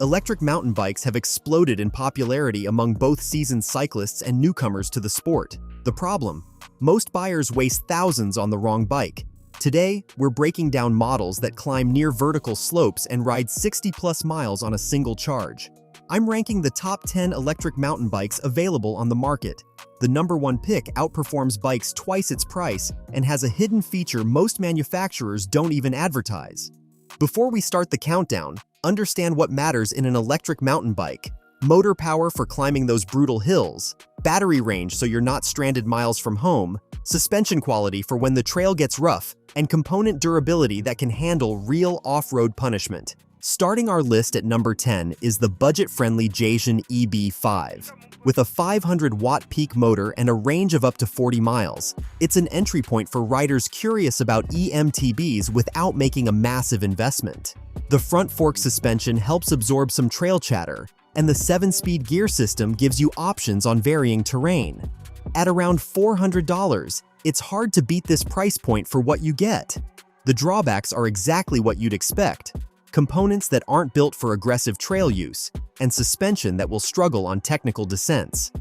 Electric mountain bikes have exploded in popularity among both seasoned cyclists and newcomers to the sport. The problem? Most buyers waste thousands on the wrong bike. Today, we're breaking down models that climb near vertical slopes and ride 60+ miles on a single charge. I'm ranking the top 10 electric mountain bikes available on the market. The number one pick outperforms bikes twice its price and has a hidden feature most manufacturers don't even advertise. Before we start the countdown, understand what matters in an electric mountain bike. Motor power for climbing those brutal hills, battery range so you're not stranded miles from home, suspension quality for when the trail gets rough, and component durability that can handle real off-road punishment. Starting our list at number 10 is the budget-friendly Jason EB5. With a 500-watt peak motor and a range of up to 40 miles, it's an entry point for riders curious about EMTBs without making a massive investment. The front fork suspension helps absorb some trail chatter, and the 7-speed gear system gives you options on varying terrain. At around $400, it's hard to beat this price point for what you get. The drawbacks are exactly what you'd expect: components that aren't built for aggressive trail use, and suspension that will struggle on technical descents.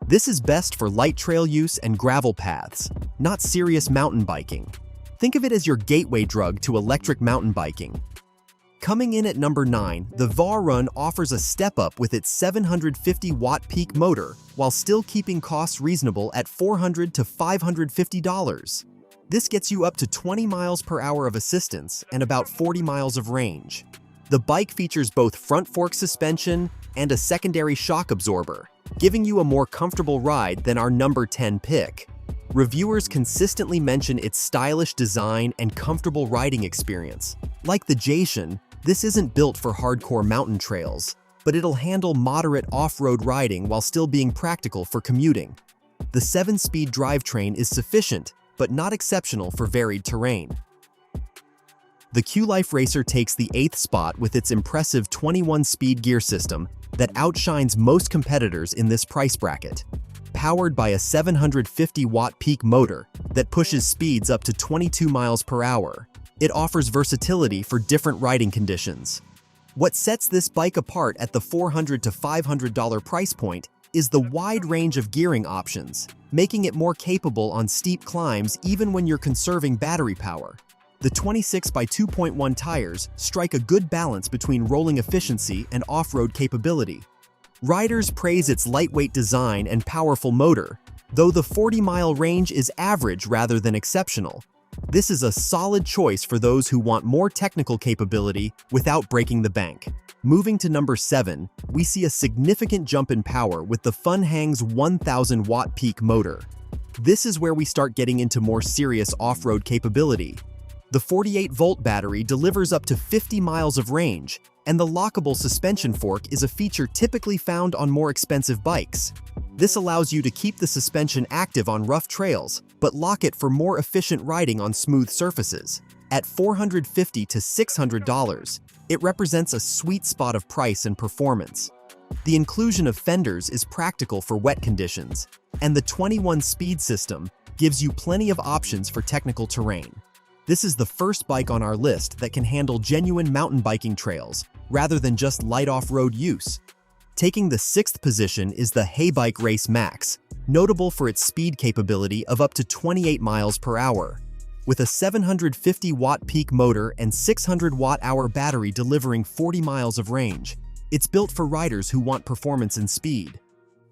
This is best for light trail use and gravel paths, not serious mountain biking. Think of it as your gateway drug to electric mountain biking. Coming in at number 9, the Varun offers a step up with its 750-watt peak motor while still keeping costs reasonable at $400 to $550. This gets you up to 20 miles per hour of assistance and about 40 miles of range. The bike features both front fork suspension and a secondary shock absorber, giving you a more comfortable ride than our number 10 pick. Reviewers consistently mention its stylish design and comfortable riding experience. Like the Jason, this isn't built for hardcore mountain trails, but it'll handle moderate off-road riding while still being practical for commuting. The 7-speed drivetrain is sufficient, but not exceptional for varied terrain. The Q-Life Racer takes the 8th spot with its impressive 21-speed gear system that outshines most competitors in this price bracket. Powered by a 750-watt peak motor that pushes speeds up to 22 miles per hour, it offers versatility for different riding conditions. What sets this bike apart at the $400 to $500 price point is the wide range of gearing options, making it more capable on steep climbs even when you're conserving battery power. The 26 by 2.1 tires strike a good balance between rolling efficiency and off-road capability. Riders praise its lightweight design and powerful motor, though the 40-mile range is average rather than exceptional. This is a solid choice for those who want more technical capability without breaking the bank. Moving to number 7, we see a significant jump in power with the Funhang's 1000-watt peak motor. This is where we start getting into more serious off-road capability. The 48-volt battery delivers up to 50 miles of range, and the lockable suspension fork is a feature typically found on more expensive bikes. This allows you to keep the suspension active on rough trails, but lock it for more efficient riding on smooth surfaces. At $450 to $600, it represents a sweet spot of price and performance. The inclusion of fenders is practical for wet conditions, and the 21-speed system gives you plenty of options for technical terrain. This is the first bike on our list that can handle genuine mountain biking trails, rather than just light off-road use. Taking the 6th position is the Haybike Race Max, notable for its speed capability of up to 28 miles per hour. With a 750-watt peak motor and 600-watt-hour battery delivering 40 miles of range, it's built for riders who want performance and speed.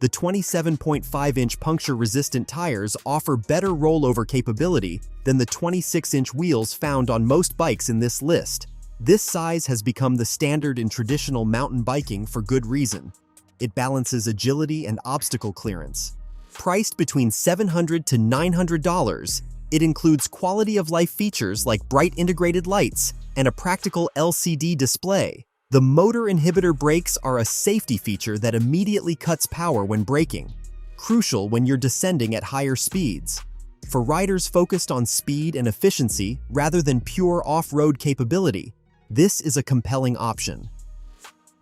The 27.5-inch puncture-resistant tires offer better rollover capability than the 26-inch wheels found on most bikes in this list. This size has become the standard in traditional mountain biking for good reason. It balances agility and obstacle clearance. Priced between $700 to $900, it includes quality-of-life features like bright integrated lights and a practical LCD display. The motor inhibitor brakes are a safety feature that immediately cuts power when braking, crucial when you're descending at higher speeds. For riders focused on speed and efficiency rather than pure off-road capability, this is a compelling option.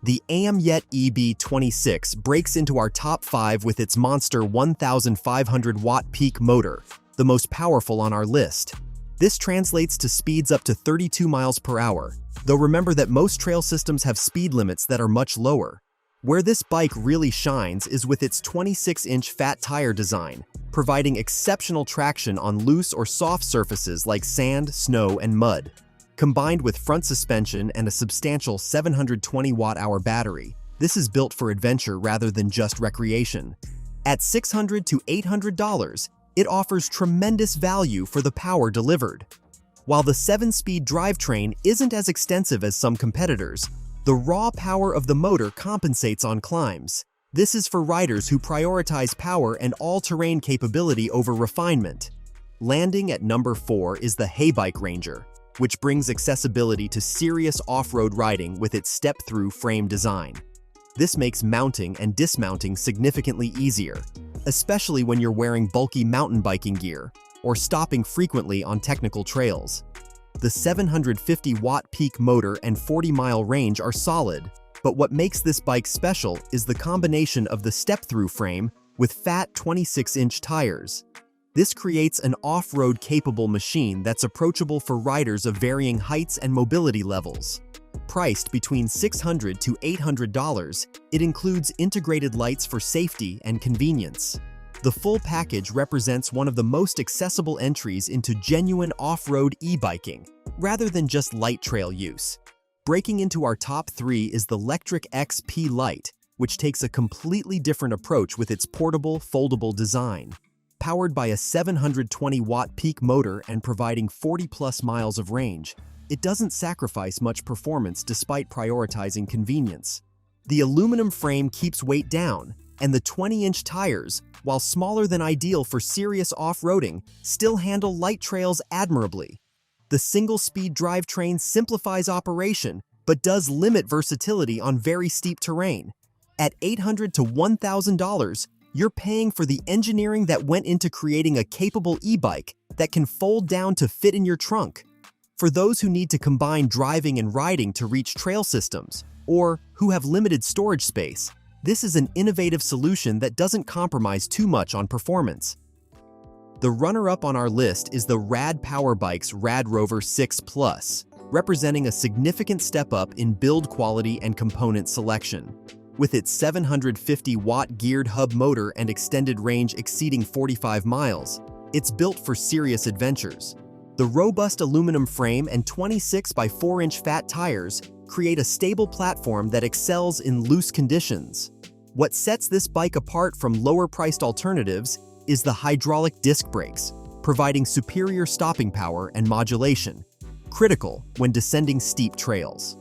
The AMYET EB26 breaks into our top 5 with its monster 1,500-watt peak motor, the most powerful on our list. This translates to speeds up to 32 miles per hour, though remember that most trail systems have speed limits that are much lower. Where this bike really shines is with its 26-inch fat tire design, providing exceptional traction on loose or soft surfaces like sand, snow, and mud. Combined with front suspension and a substantial 720 watt-hour battery, this is built for adventure rather than just recreation. At $600 to $800, it offers tremendous value for the power delivered. While the 7-speed drivetrain isn't as extensive as some competitors, the raw power of the motor compensates on climbs. This is for riders who prioritize power and all-terrain capability over refinement. Landing at number 4 is the Haybike Ranger, which brings accessibility to serious off-road riding with its step-through frame design. This makes mounting and dismounting significantly easier, especially when you're wearing bulky mountain biking gear or stopping frequently on technical trails. The 750-watt peak motor and 40-mile range are solid, but what makes this bike special is the combination of the step-through frame with fat 26-inch tires. This creates an off-road capable machine that's approachable for riders of varying heights and mobility levels. Priced between $600 to $800, it includes integrated lights for safety and convenience. The full package represents one of the most accessible entries into genuine off-road e-biking, rather than just light trail use. Breaking into our top 3 is the Lectric XP Lite, which takes a completely different approach with its portable, foldable design. Powered by a 720-watt peak motor and providing 40-plus miles of range, it doesn't sacrifice much performance despite prioritizing convenience. The aluminum frame keeps weight down, and the 20-inch tires, while smaller than ideal for serious off-roading, still handle light trails admirably. The single-speed drivetrain simplifies operation, but does limit versatility on very steep terrain. At $800 to $1,000, you're paying for the engineering that went into creating a capable e-bike that can fold down to fit in your trunk. For those who need to combine driving and riding to reach trail systems, or who have limited storage space, this is an innovative solution that doesn't compromise too much on performance. The runner-up on our list is the Rad Powerbike's Rad Rover 6 Plus, representing a significant step up in build quality and component selection. With its 750-watt geared hub motor and extended range exceeding 45 miles, it's built for serious adventures. The robust aluminum frame and 26 by 4-inch fat tires create a stable platform that excels in loose conditions. What sets this bike apart from lower-priced alternatives is the hydraulic disc brakes, providing superior stopping power and modulation, critical when descending steep trails.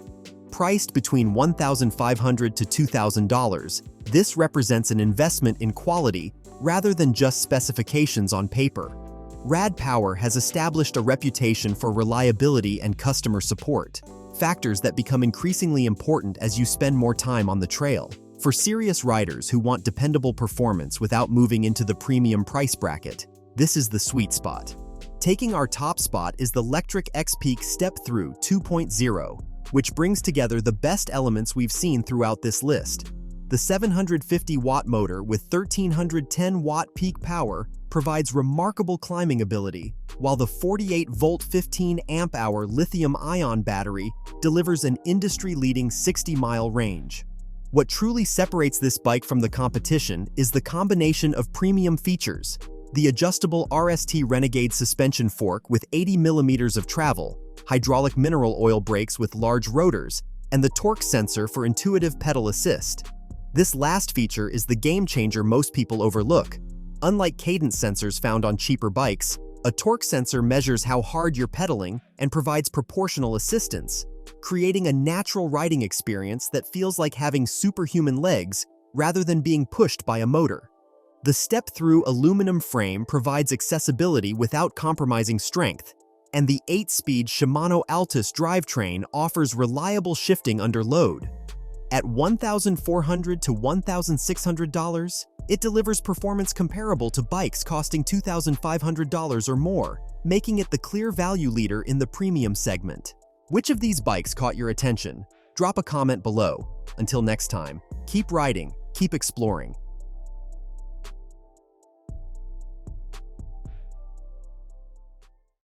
Priced between $1,500 to $2,000, this represents an investment in quality rather than just specifications on paper. Rad Power has established a reputation for reliability and customer support, factors that become increasingly important as you spend more time on the trail. For serious riders who want dependable performance without moving into the premium price bracket, this is the sweet spot. Taking our top spot is the Lectric XP Step-Through 2.0, which brings together the best elements we've seen throughout this list. The 750-watt motor with 1,310-watt peak power provides remarkable climbing ability, while the 48-volt 15-amp-hour lithium-ion battery delivers an industry-leading 60-mile range. What truly separates this bike from the competition is the combination of premium features: the adjustable RST Renegade suspension fork with 80 millimeters of travel, hydraulic mineral oil brakes with large rotors, and the torque sensor for intuitive pedal assist. This last feature is the game changer most people overlook. Unlike cadence sensors found on cheaper bikes, a torque sensor measures how hard you're pedaling and provides proportional assistance, creating a natural riding experience that feels like having superhuman legs rather than being pushed by a motor. The step-through aluminum frame provides accessibility without compromising strength, and the 8-speed Shimano Altus drivetrain offers reliable shifting under load. At $1,400 to $1,600, it delivers performance comparable to bikes costing $2,500 or more, making it the clear value leader in the premium segment. Which of these bikes caught your attention? Drop a comment below. Until next time, keep riding, keep exploring,